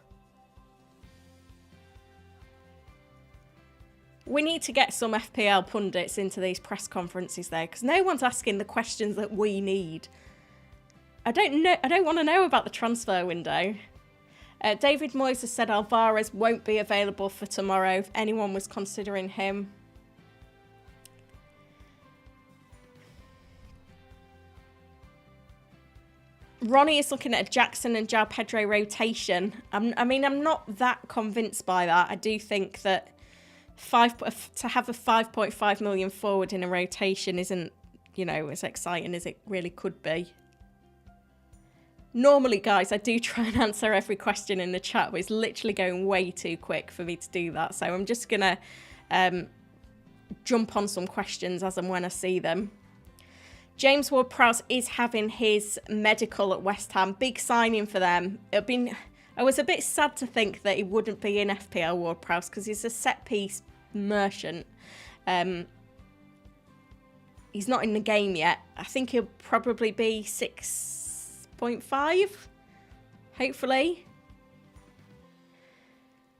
We need to get some FPL pundits into these press conferences though, because no one's asking the questions that we need. I don't want to know about the transfer window. David Moyes has said Alvarez won't be available for tomorrow if anyone was considering him. Ronnie is looking at a Jackson and João Pedro rotation. I'm not that convinced by that. I do think that to have a 5.5 million forward in a rotation isn't, as exciting as it really could be. Normally, guys, I do try and answer every question in the chat, but it's literally going way too quick for me to do that. So I'm just going to jump on some questions as and when I see them. James Ward-Prowse is having his medical at West Ham. Big signing for them. I was a bit sad to think that he wouldn't be in FPL Ward-Prowse because he's a set-piece merchant. He's not in the game yet. I think he'll probably be 6.5, hopefully.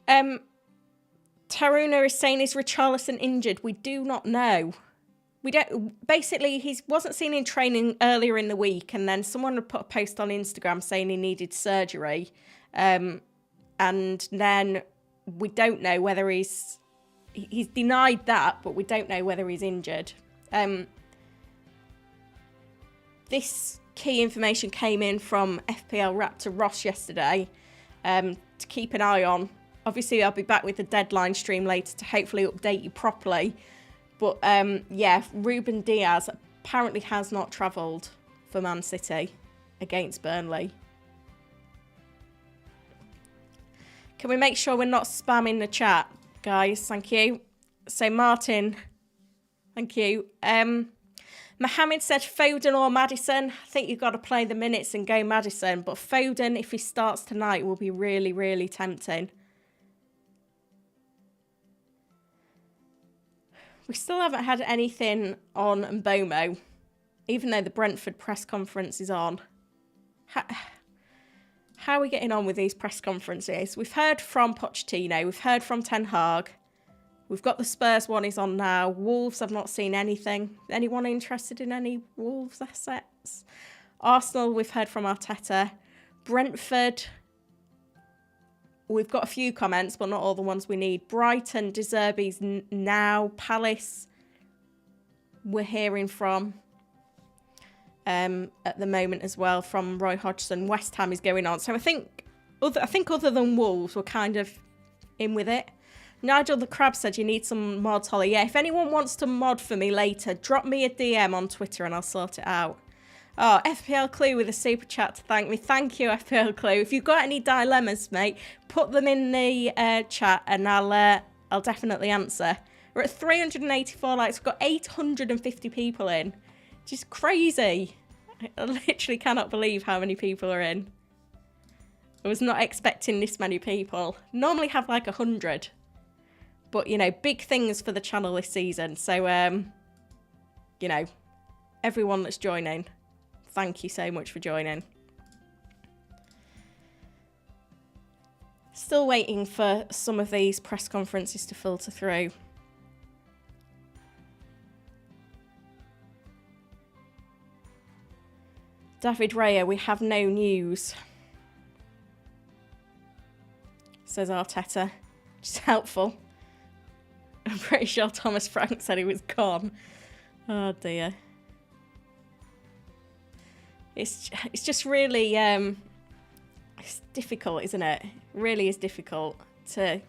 Taruna is saying, is Richarlison injured? We do not know. Basically, he wasn't seen in training earlier in the week, and then someone had put a post on Instagram saying he needed surgery. And then we don't know whether he's denied that, but we don't know whether he's injured. This key information came in from FPL Raptor Ross yesterday to keep an eye on. Obviously, I'll be back with the deadline stream later to hopefully update you properly. But, Ruben Diaz apparently has not travelled for Man City against Burnley. Can we make sure we're not spamming the chat, guys? Thank you. So, Martin, thank you. Mohammed said Foden or Maddison. I think you've got to play the minutes and go Maddison. But Foden, if he starts tonight, will be really, really tempting. We still haven't had anything on Mbomo, even though the Brentford press conference is on. How are we getting on with these press conferences? We've heard from Pochettino. We've heard from Ten Hag. We've got the Spurs one is on now. Wolves, I've not seen anything. Anyone interested in any Wolves assets? Arsenal, we've heard from Arteta. Brentford, we've got a few comments, but not all the ones we need. Brighton, De Zerbi's now. Palace, we're hearing from at the moment as well from Roy Hodgson. West Ham is going on. So I think other than Wolves, we're kind of in with it. Nigel the Crab said you need some mods, Holly. Yeah, if anyone wants to mod for me later, drop me a DM on Twitter and I'll sort it out. Oh, FPL Clue with a super chat to thank me. Thank you, FPL Clue. If you've got any dilemmas, mate, put them in the chat and I'll definitely answer. We're at 384 likes. We've got 850 people in. Just crazy. I literally cannot believe how many people are in. I was not expecting this many people. Normally have like 100. But, big things for the channel this season. So, everyone that's joining, thank you so much for joining. Still waiting for some of these press conferences to filter through. David Raya, we have no news. Says Arteta. Which is helpful. I'm pretty sure Thomas Frank said he was gone. Oh dear. It's just really it's difficult, isn't it? It really is difficult to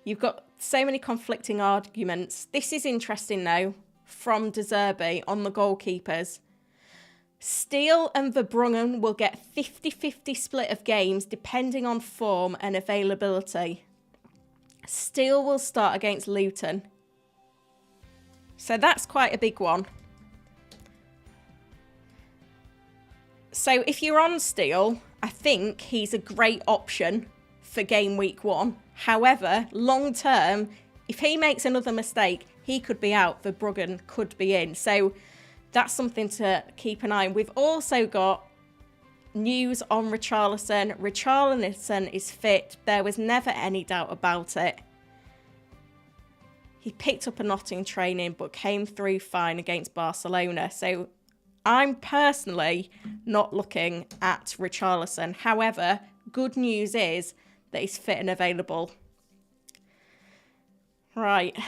You've got so many conflicting arguments. This is interesting, though, from De Zerbi on the goalkeepers. Steele and Verbruggen will get 50-50 split of games depending on form and availability. Steele will start against Luton. So that's quite a big one. So if you're on Steele, I think he's a great option for game week 1. However, long term, if he makes another mistake, he could be out. Verbruggen could be in. So that's something to keep an eye on. We've also got news on Richarlison. Richarlison is fit. There was never any doubt about it. He picked up a Nottingham training but came through fine against Barcelona. So I'm personally not looking at Richarlison. However, good news is that he's fit and available. Right.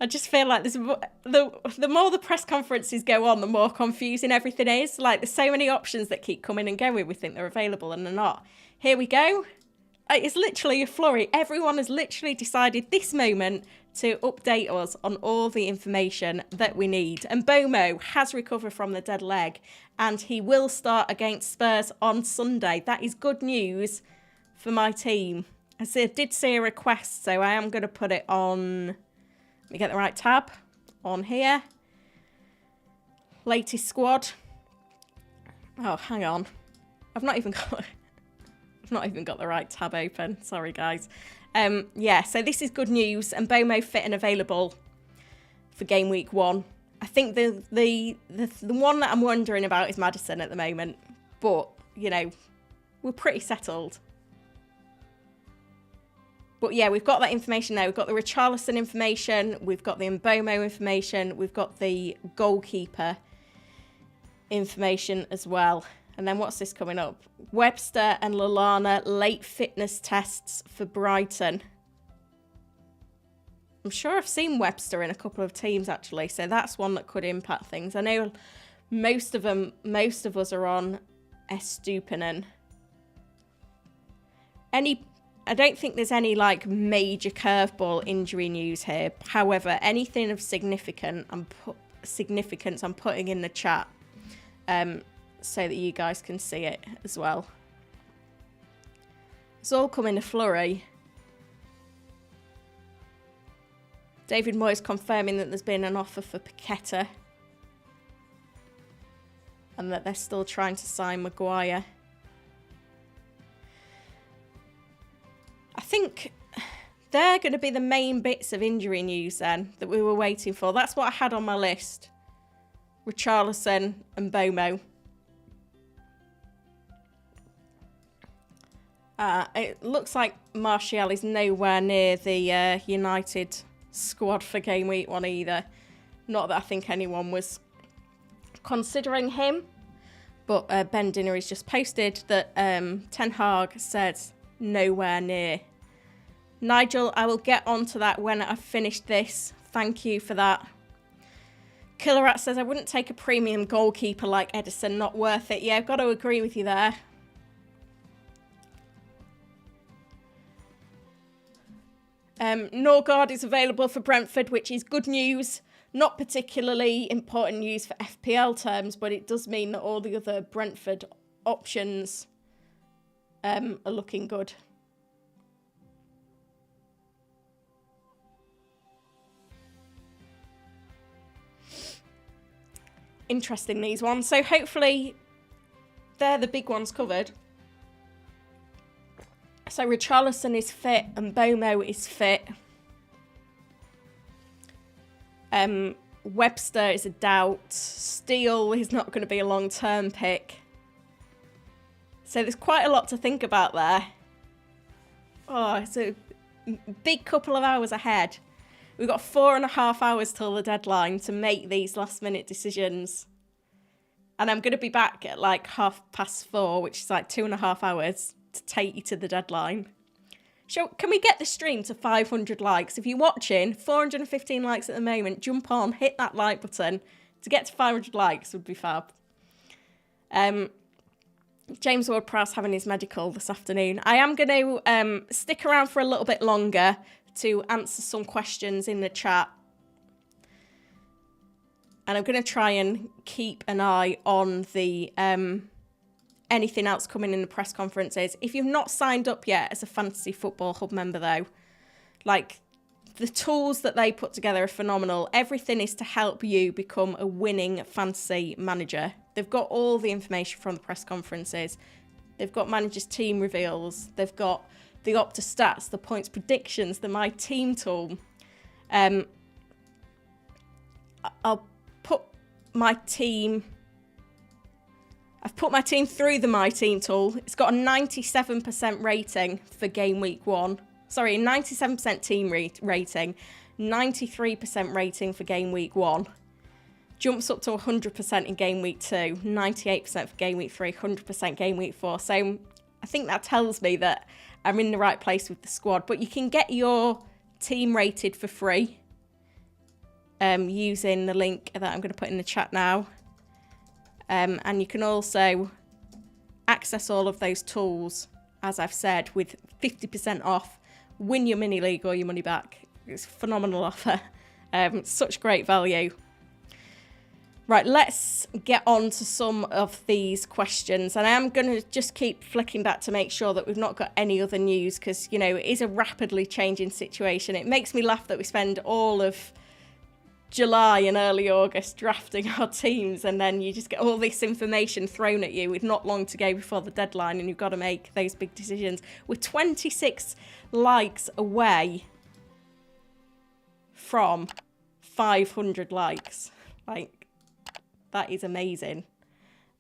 I just feel like there's the more the press conferences go on, the more confusing everything is. Like, there's so many options that keep coming and going. We think they're available and they're not. Here we go. It's literally a flurry. Everyone has literally decided this moment to update us on all the information that we need. And Bomo has recovered from the dead leg and he will start against Spurs on Sunday. That is good news for my team. I did see a request, so I am going to put it on. Let me get the right tab on here. Latest squad. Oh, hang on. I've not even got the right tab open. Sorry, guys. Yeah, so this is good news, and Bomo fit and available for game week 1. I think the one that I'm wondering about is Maddison at the moment, but you know, we're pretty settled. But yeah, we've got that information now. We've got the Richarlison information, we've got the Mbomo information, we've got the goalkeeper information as well. And then what's this coming up? Webster and Lallana late fitness tests for Brighton. I'm sure I've seen Webster in a couple of teams actually, so that's one that could impact things. I know most of us are on Estupinan. I don't think there's any like major curveball injury news here. However, anything of significance I'm putting in the chat so that you guys can see it as well. It's all come in a flurry. David Moyes confirming that there's been an offer for Paqueta and that they're still trying to sign Maguire. I think they're going to be the main bits of injury news then that we were waiting for. That's what I had on my list. Richarlison and Bomo. It looks like Martial is nowhere near the United squad for game week 1 either. Not that I think anyone was considering him. But Ben Dinner has just posted that Ten Hag said nowhere near. Nigel, I will get onto that when I've finished this. Thank you for that. Killerat says, I wouldn't take a premium goalkeeper like Edison, not worth it. Yeah, I've got to agree with you there. Norgard is available for Brentford, which is good news. Not particularly important news for FPL terms, but it does mean that all the other Brentford options are looking good. Interesting, these ones. So hopefully they're the big ones covered. So Richarlison is fit and Bomo is fit. Webster is a doubt. Steele is not going to be a long-term pick. So there's quite a lot to think about there. Oh, it's a big couple of hours ahead. We've got 4.5 hours till the deadline to make these last-minute decisions. And I'm going to be back at like 4:30, which is like 2.5 hours to take you to the deadline. Can we get the stream to 500 likes? If you're watching, 415 likes at the moment, jump on, hit that like button. To get to 500 likes would be fab. James Ward-Prowse having his medical this afternoon. I am going to stick around for a little bit longer to answer some questions in the chat. And I'm going to try and keep an eye on the anything else coming in the press conferences. If you've not signed up yet as a Fantasy Football Hub member, though, like, the tools that they put together are phenomenal. Everything is to help you become a winning fantasy manager. They've got all the information from the press conferences. They've got managers' team reveals. They've got the Opta stats, the points predictions, the My Team tool. I'll put my team... I've put my team through the My Team tool. It's got a 97% rating for Game Week 1. Sorry, 97% team rating, 93% rating for Game Week 1. Jumps up to 100% in Game Week 2, 98% for Game Week 3, 100% Game Week 4. So I think that tells me that I'm in the right place with the squad. But you can get your team rated for free using the link that I'm going to put in the chat now. And you can also access all of those tools, as I've said, with 50% off. Win your mini league or your money back. It's a phenomenal offer. Such great value. Right, let's get on to some of these questions. And I am going to just keep flicking back to make sure that we've not got any other news because, you know, it is a rapidly changing situation. It makes me laugh that we spend all of July and early August drafting our teams and then you just get all this information thrown at you with not long to go before the deadline and you've got to make those big decisions. We're 26 likes away from 500 likes. Like, that is amazing.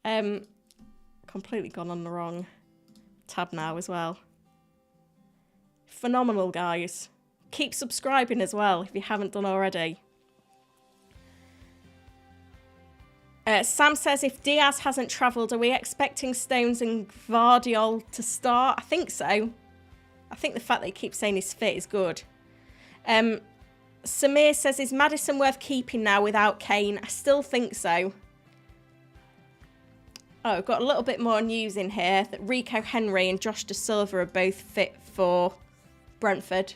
Completely gone on the wrong tab now as well. Phenomenal, guys. Keep subscribing as well if you haven't done already. Sam says, if Diaz hasn't travelled, are we expecting Stones and Gvardiol to start? I think so. I think the fact that he keeps saying he's fit is good. Samir says, is Maddison worth keeping now without Kane? I still think so. Oh, I've got a little bit more news in here that Rico Henry and Josh Da Silva are both fit for Brentford.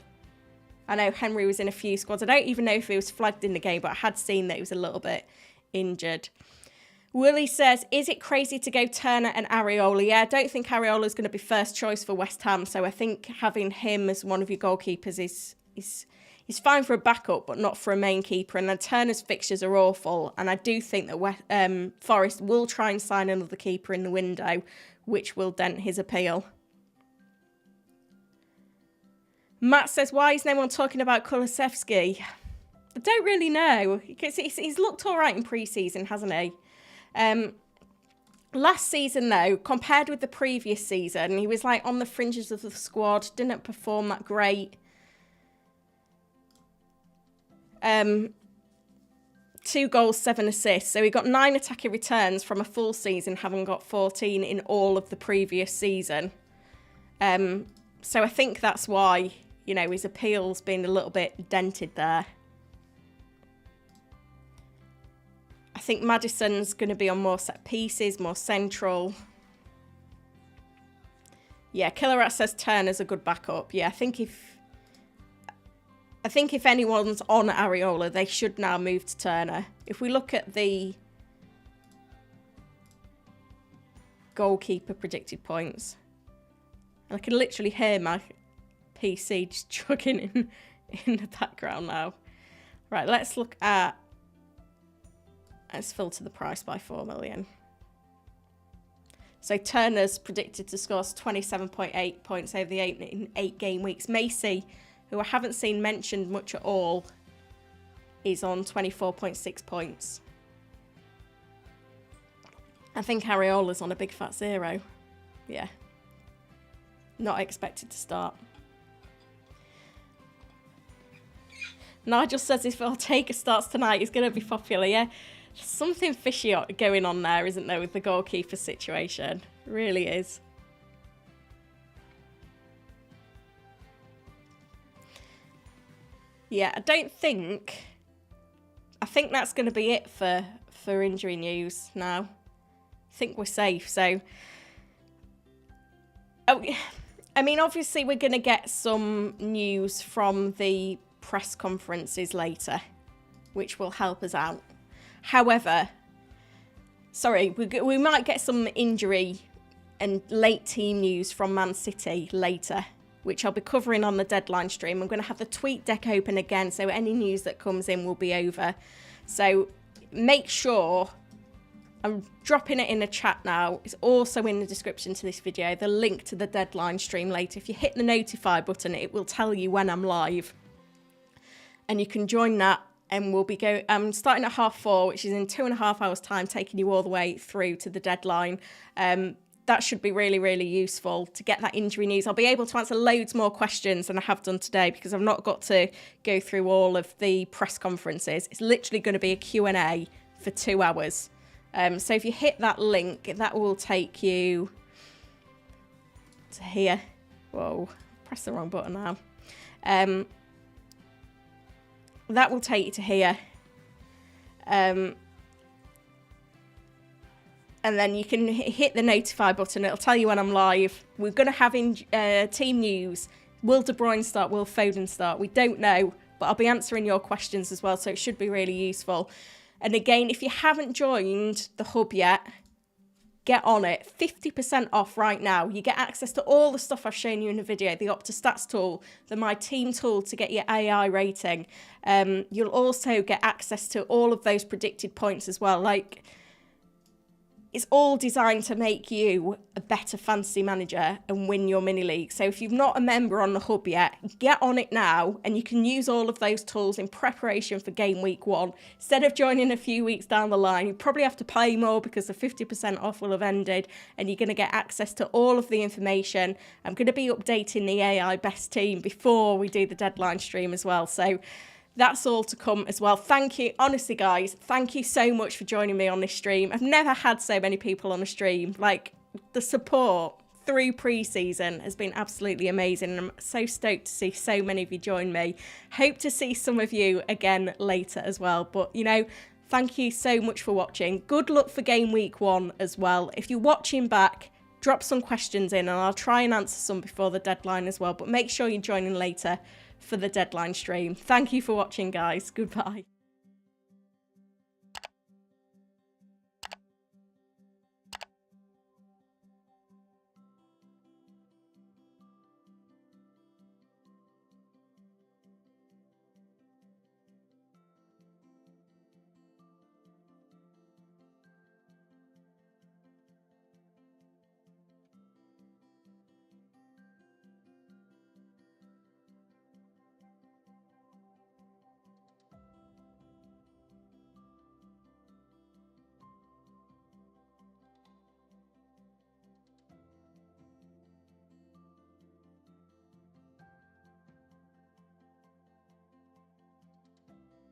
I know Henry was in a few squads. I don't even know if he was flagged in the game, but I had seen that he was a little bit injured. Willie says, is it crazy to go Turner and Areola? Yeah, I don't think Areola is going to be first choice for West Ham, so I think having him as one of your goalkeepers is fine for a backup, but not for a main keeper. And then Turner's fixtures are awful, and I do think that Forest will try and sign another keeper in the window, which will dent his appeal. Matt says, why is no one talking about Kulusevski? I don't really know, because he's looked all right in pre-season, hasn't he? Last season, though, compared with the previous season, he was like on the fringes of the squad, didn't perform that great. 2 goals, 7 assists. So he got 9 attacking returns from a full season, having got 14 in all of the previous season. So I think that's why, you know, his appeal's been a little bit dented there. I think Maddison's going to be on more set pieces, more central. Yeah, Killerat says Turner's a good backup. Yeah, I think if anyone's on Areola, they should now move to Turner. If we look at the goalkeeper predicted points, and I can literally hear my PC just chugging in the background now. Right, let's look at... Let's filter the price by 4 million. So Turner's predicted to score 27.8 points over the 8 game weeks. Macy, who I haven't seen mentioned much at all, is on 24.6 points. I think Areola's on a big fat 0. Yeah. Not expected to start. Nigel says if Ortega starts tonight, he's going to be popular, yeah? Something fishy going on there, isn't there, with the goalkeeper situation? It really is. Yeah, I think that's going to be it for injury news now. I think we're safe. So Oh, I mean, obviously we're going to get some news from the press conferences later, which will help us out. However, sorry, we might get some injury and late team news from Man City later, which I'll be covering on the deadline stream. I'm going to have the tweet deck open again, so any news that comes in will be over. So make sure, I'm dropping it in the chat now. It's also in the description to this video, the link to the deadline stream later. If you hit the notify button, it will tell you when I'm live. And you can join that, and we'll be starting at 4:30, which is in 2.5 hours time, taking you all the way through to the deadline. That should be really, really useful to get that injury news. I'll be able to answer loads more questions than I have done today because I've not got to go through all of the press conferences. It's literally going to be a Q&A for 2 hours. So if you hit that link, that will take you to here. Whoa, press the wrong button now. That will take you to here. And then you can hit the notify button. It'll tell you when I'm live. We're going to have team news. Will De Bruyne start? Will Foden start? We don't know, but I'll be answering your questions as well, so it should be really useful. And again, if you haven't joined the hub yet, get on it. 50% off right now. You get access to all the stuff I've shown you in the video, the Opta Stats tool, the My Team tool to get your AI rating. You'll also get access to all of those predicted points as well. Like, it's all designed to make you a better fantasy manager and win your mini league. So if you're not a member on the hub yet, get on it now, and you can use all of those tools in preparation for game week 1. Instead of joining a few weeks down the line, you probably have to pay more because the 50% off will have ended, and you're going to get access to all of the information. I'm going to be updating the AI best team before we do the deadline stream as well. So that's all to come as well. Thank you. Honestly, guys, thank you so much for joining me on this stream. I've never had so many people on a stream. Like, the support through pre-season has been absolutely amazing. And I'm so stoked to see so many of you join me. Hope to see some of you again later as well. But, you know, thank you so much for watching. Good luck for game week 1 as well. If you're watching back, drop some questions in and I'll try and answer some before the deadline as well. But make sure you're joining later for the deadline stream. Thank you for watching, guys. Goodbye.